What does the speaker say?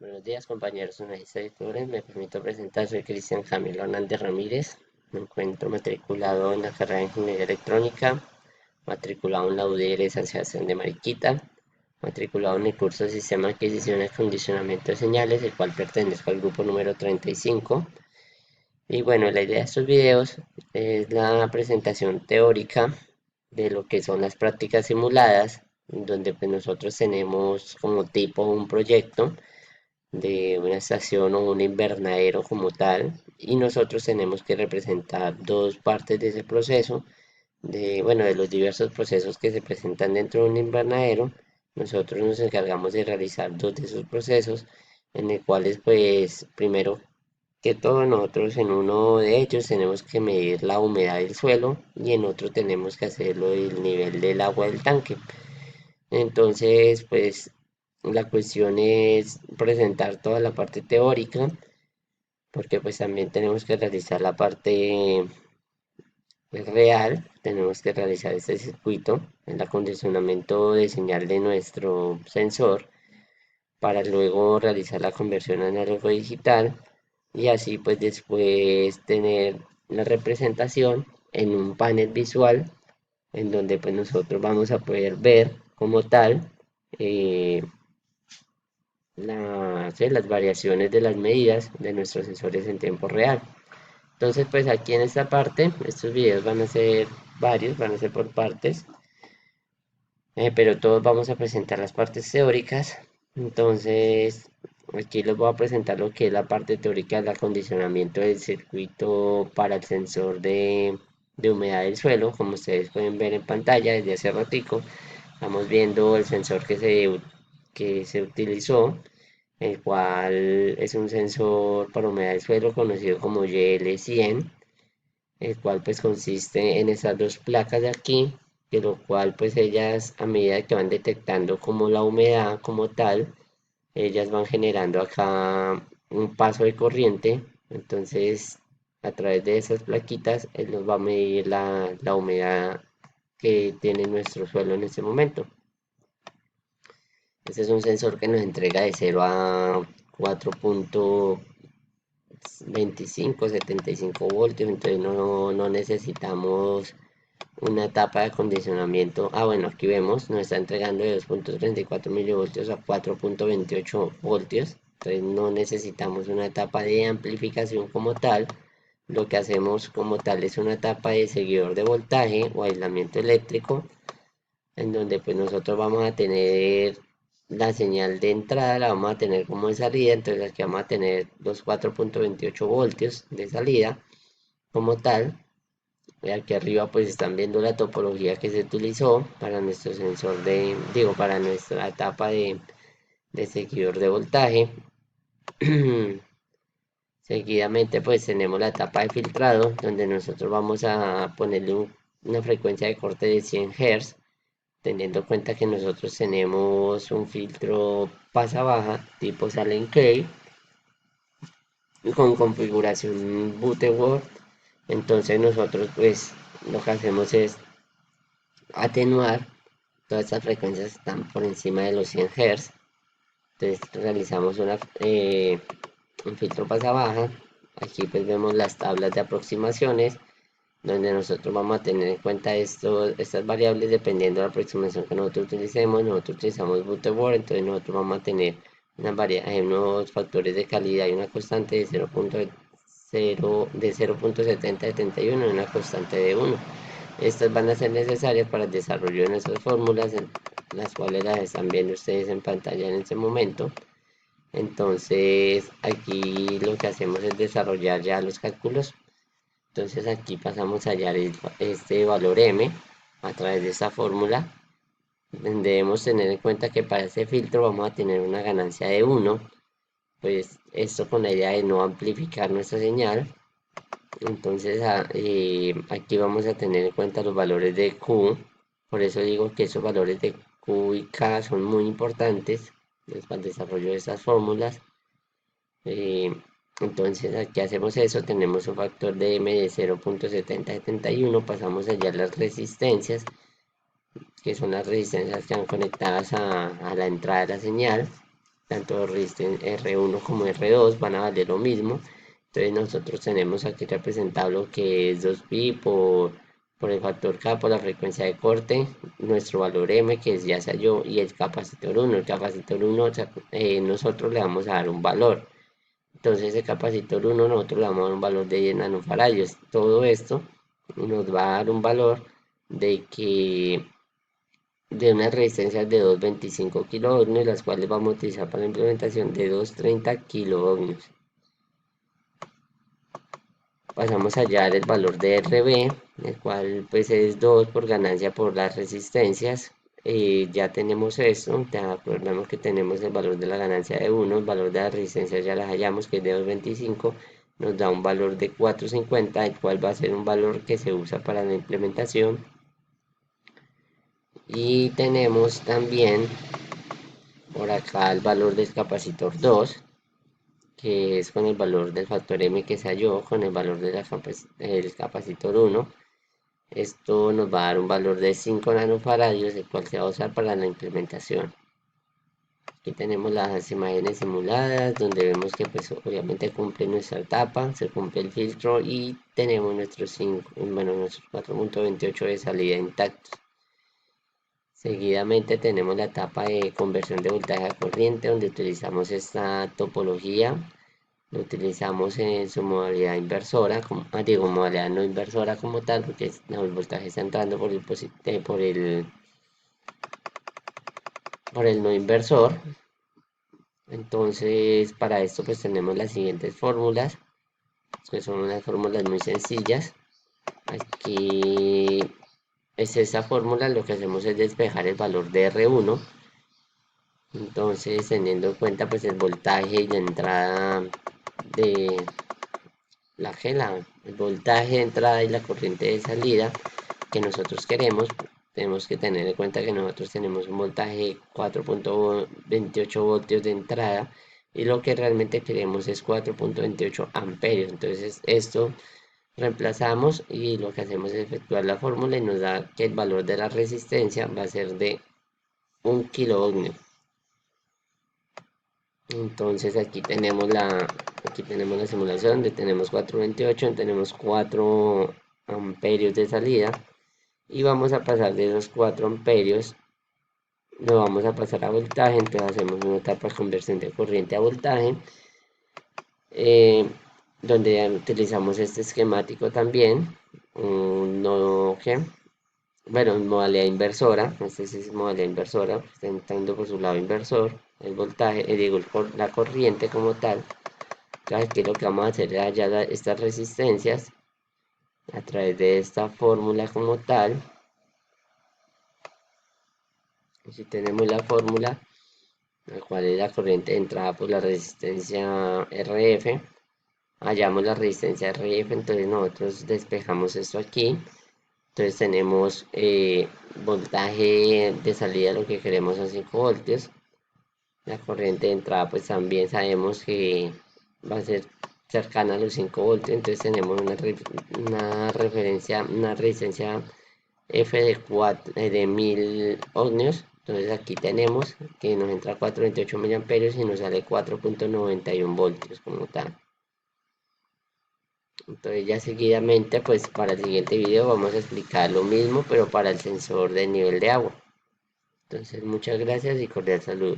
Buenos días compañeros analistas y lectores, me permito presentar, soy Cristian Camilo Hernández Ramírez, me encuentro matriculado en la carrera de Ingeniería Electrónica, matriculado en la UDL San Sebastián de Mariquita, matriculado en el curso de Sistema de Adquisición y Acondicionamiento de Señales, el cual pertenezco al grupo número 35. Y bueno, la idea de estos videos es la presentación teórica de lo que son las prácticas simuladas, donde pues nosotros tenemos como tipo un proyecto de una estación o un invernadero como tal, y nosotros tenemos que representar dos partes de ese proceso, bueno, de los diversos procesos que se presentan dentro de un invernadero. Nosotros nos encargamos de realizar dos de esos procesos, en el cuales pues primero que todo nosotros en uno de ellos tenemos que medir la humedad del suelo y en otro tenemos que hacerlo el nivel del agua del tanque. Entonces, pues la cuestión es presentar toda la parte teórica, porque pues también tenemos que realizar la parte real, tenemos que realizar este circuito, el acondicionamiento de señal de nuestro sensor, para luego realizar la conversión análogo digital y así pues después tener la representación en un panel visual en donde pues nosotros vamos a poder ver como tal eh, sí, las variaciones de las medidas de nuestros sensores en tiempo real. Entonces, pues aquí en esta parte, estos videos van a ser varios, van a ser por partes, pero todos vamos a presentar las partes teóricas. Entonces, aquí les voy a presentar lo que es la parte teórica del acondicionamiento del circuito para el sensor de humedad del suelo. Como ustedes pueden ver en pantalla desde hace ratico, estamos viendo el sensor que se utilizó, el cual es un sensor para humedad del suelo conocido como YL100, el cual pues consiste en estas dos placas de aquí, de lo cual pues ellas a medida que van detectando como la humedad como tal, ellas van generando acá un paso de corriente. Entonces a través de esas plaquitas él nos va a medir la humedad que tiene nuestro suelo en este momento. Este es un sensor que nos entrega de 0 a 4.25, 75 voltios, entonces no necesitamos una etapa de acondicionamiento. Bueno, aquí vemos, nos está entregando de 2.34 milivoltios a 4.28 voltios, entonces no necesitamos una etapa de amplificación como tal. Lo que hacemos como tal es una etapa de seguidor de voltaje o aislamiento eléctrico, en donde pues nosotros vamos a tener la señal de entrada, la vamos a tener como de salida, entonces aquí vamos a tener los 4.28 voltios de salida como tal. Y aquí arriba pues están viendo la topología que se utilizó para nuestro sensor para nuestra etapa de seguidor de voltaje. Seguidamente pues tenemos la etapa de filtrado, donde nosotros vamos a ponerle una frecuencia de corte de 100 Hz, teniendo en cuenta que nosotros tenemos un filtro pasa baja tipo Salem-Key con configuración Butterworth. Entonces nosotros pues lo que hacemos es atenuar todas estas frecuencias que están por encima de los 100 Hz. Entonces realizamos un filtro pasa baja. Aquí pues vemos las tablas de aproximaciones, donde nosotros vamos a tener en cuenta estas variables dependiendo de la aproximación que nosotros utilicemos. Nosotros utilizamos Butterworth, entonces nosotros vamos a tener unos factores de calidad y una constante de 0.7071 y una constante de 1. Estas van a ser necesarias para el desarrollo de nuestras fórmulas, las cuales las están viendo ustedes en pantalla en este momento. Entonces aquí lo que hacemos es desarrollar ya los cálculos. Entonces aquí pasamos a hallar este valor m a través de esta fórmula. Debemos tener en cuenta que para este filtro vamos a tener una ganancia de 1, pues esto con la idea de no amplificar nuestra señal. Entonces aquí vamos a tener en cuenta los valores de Q, por eso digo que esos valores de Q y K son muy importantes para el desarrollo de estas fórmulas. Eh, entonces aquí hacemos eso, tenemos un factor de M de 0.7071, pasamos allá las resistencias, que son las resistencias que van conectadas a la entrada de la señal. tanto R1 como R2 van a valer lo mismo. Entonces nosotros tenemos aquí representado lo que es 2pi por el factor K por la frecuencia de corte, nuestro valor M que es ya se halló y el capacitor 1. El capacitor 1 nosotros le vamos a dar un valor. Entonces el capacitor 1 nosotros le vamos a dar un valor de 10 nanofaradios. Todo esto nos va a dar un valor de unas resistencias de 225 kiloohmios, las cuales vamos a utilizar para la implementación de 230 kiloohmios. Pasamos a hallar el valor de RB, el cual pues es 2 por ganancia por las resistencias. Ya tenemos esto, ya acordamos que tenemos el valor de la ganancia de 1, el valor de la resistencia ya la hallamos que es de 225, nos da un valor de 450, el cual va a ser un valor que se usa para la implementación. Y tenemos también por acá el valor del capacitor 2, que es con el valor del factor M que se halló, con el valor del capacitor 1. Esto nos va a dar un valor de 5 nanofaradios, el cual se va a usar para la implementación. Aquí tenemos las imágenes simuladas, donde vemos que pues obviamente cumple nuestra etapa, se cumple el filtro y tenemos nuestros 4.28 de salida intactos. Seguidamente tenemos la etapa de conversión de voltaje a corriente, donde utilizamos esta topología. Lo utilizamos en su modalidad inversora, digo modalidad no inversora como tal, porque el voltaje está entrando por el no inversor. Entonces para esto pues tenemos las siguientes fórmulas, que son unas fórmulas muy sencillas. Aquí es esta fórmula, lo que hacemos es despejar el valor de R1. Entonces teniendo en cuenta pues el voltaje y la entrada de el voltaje de entrada y la corriente de salida que nosotros queremos, tenemos que tener en cuenta que nosotros tenemos un voltaje 4.28 voltios de entrada y lo que realmente queremos es 4.28 amperios. Entonces esto reemplazamos y lo que hacemos es efectuar la fórmula y nos da que el valor de la resistencia va a ser de 1 kiloohmio. Entonces aquí tenemos la simulación donde tenemos 428, tenemos 4 amperios de salida y vamos a pasar de esos 4 amperios, lo vamos a pasar a voltaje. Entonces hacemos una etapa de conversión de corriente a voltaje, donde utilizamos este esquemático también, un nodo que, bueno, en modalidad inversora. Este sí es modalidad inversora, está entrando por su lado inversor, el voltaje, digo, la corriente como tal. Aquí lo que vamos a hacer es hallar estas resistencias a través de esta fórmula como tal. Si tenemos la fórmula, la cual es la corriente de entrada por la resistencia RF, hallamos la resistencia RF, entonces nosotros despejamos esto aquí. Entonces tenemos voltaje de salida, lo que queremos son 5 voltios. La corriente de entrada pues también sabemos que va a ser cercana a los 5 voltios, entonces tenemos una resistencia F de 1000 ohmios. Entonces aquí tenemos que nos entra 428 miliamperios y nos sale 4.91 voltios como tal. Entonces ya seguidamente pues para el siguiente video vamos a explicar lo mismo pero para el sensor de nivel de agua. Entonces muchas gracias y cordial saludo.